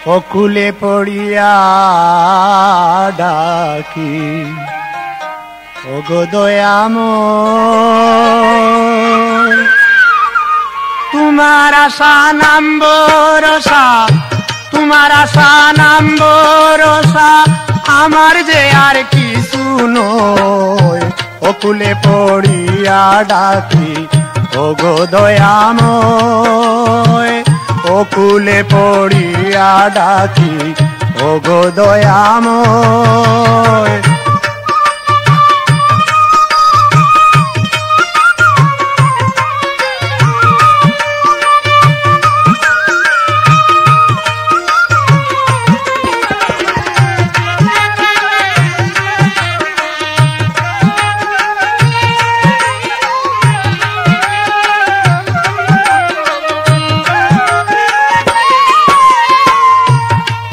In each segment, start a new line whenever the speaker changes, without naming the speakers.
অকুলে পড়িয়া ডাকি ওগো দয়াময় তোমার আশা নাম ভরসা তোমার আশা নাম ভরসা আমার যে আর কিছু নয় অকুলে পড়িয়া ডাকি ওগো দয়াময় অকুলে পড়িয়া ডাকি ওগো দয়াময়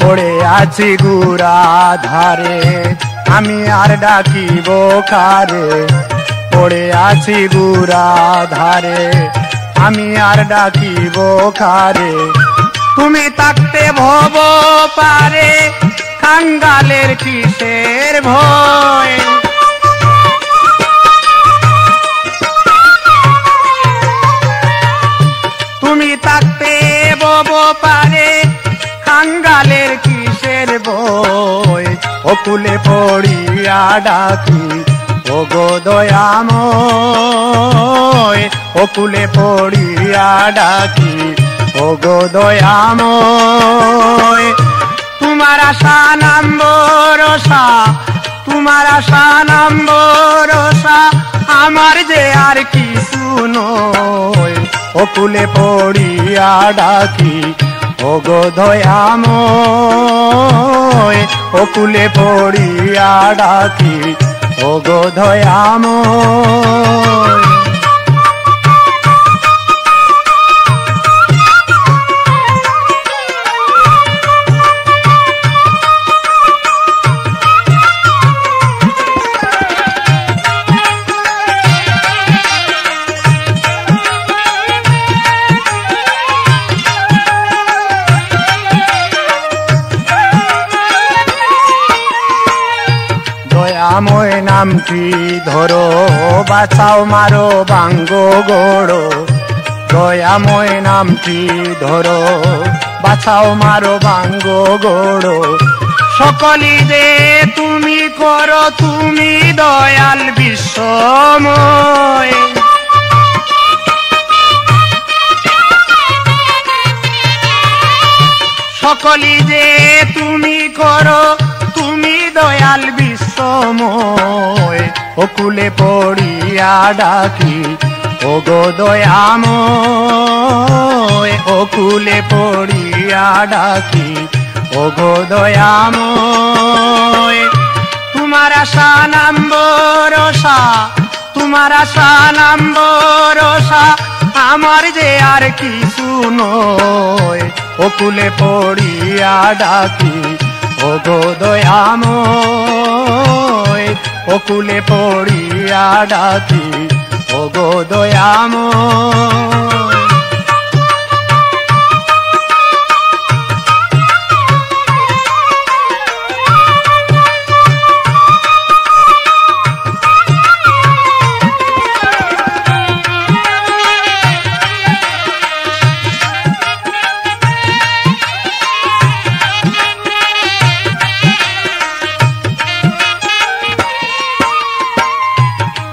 পড়ে আছি গুড়া ধারে আমি আর ডাকিব কারে পড়ে আছি গুড়া ধারে আমি আর ডাকিব কারে তুমি থাকতে ভব পারে কাঙ্গালের কিসের ভয় তুমি থাকতে ভব পারে কাঙ্গালের কিসের বই অকুলে পড়িয়া ডাকি ওগো দয়াময় অকুলে পড়িয়া ডাকি ওগো দয়াময় তোমার আশা নাম ভরসা তোমার আশা নাম ভরসা আমার যে আর কিছু নয় অকুলে পড়িয়া ডাকি ওগো দয়াময় অকুলে পড়িয়া ডাকি ওগো দয়াময় দয়াময় নামটি ধরো বাঁচাও মারো ভাঙ্গো গড়ো দয়াময় নামটি ধরো বাঁচাও মারো ভাঙ্গো গড়ো সকলি যে তুমি করো তুমি দয়াল বিশ্বময় সকলি যে তুমি করো তুমি দয়াল বিশ্বময় অকুলে পড়িয়া ডাকি ওগো দয়াময় অকুলে পড়িয়া ডাকি ওগো দয়াময় তোমার আশা নাম ভরসা তোমার আশা নাম ভরসা আমার যে আর কিছু নয় অকুলে পড়িয়া ডাকি ওগো দয়াময় অকুলে পড়িয়া ডাকি ওগো দয়াময়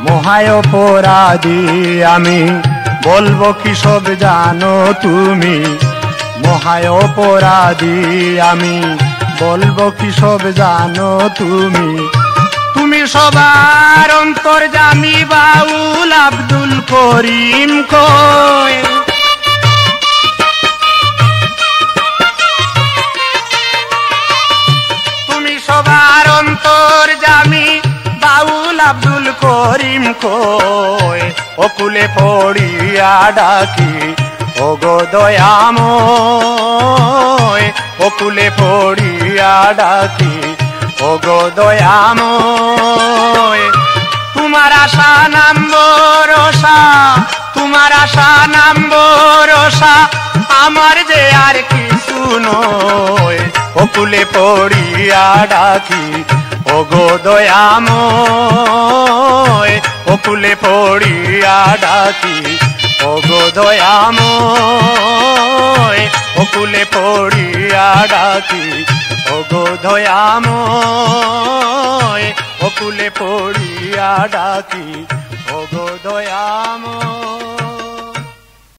মহায় অপরাধী আমি বলবো কি সব জানো তুমি মহায় অপরাধী আমি বলবো কি সব জানো তুমি তুমি সবার অন্তর্যামী বাউল আব্দুল করিম কয় তুমি সবার অন্তর্যামী বাউল আব্দুল করিম কয় অকুলে পড়িয়া ডাকি ওগো দয়াময় অকুলে পড়িয়া ডাকি ওগো দয়াময় তোমার আশা নাম ভরসা তোমার আশা নাম ভরসা আমার যে আর কিছু নয় অকুলে পড়িয়া ডাকি ওগো দয়াময় অকুলে পড়িয়া ডাকি ওগো দয়াময় অকুলে পড়িয়া ডাকি ওগো দয়াময় অকুলে পড়িয়া ডাকি ওগো দয়াময়।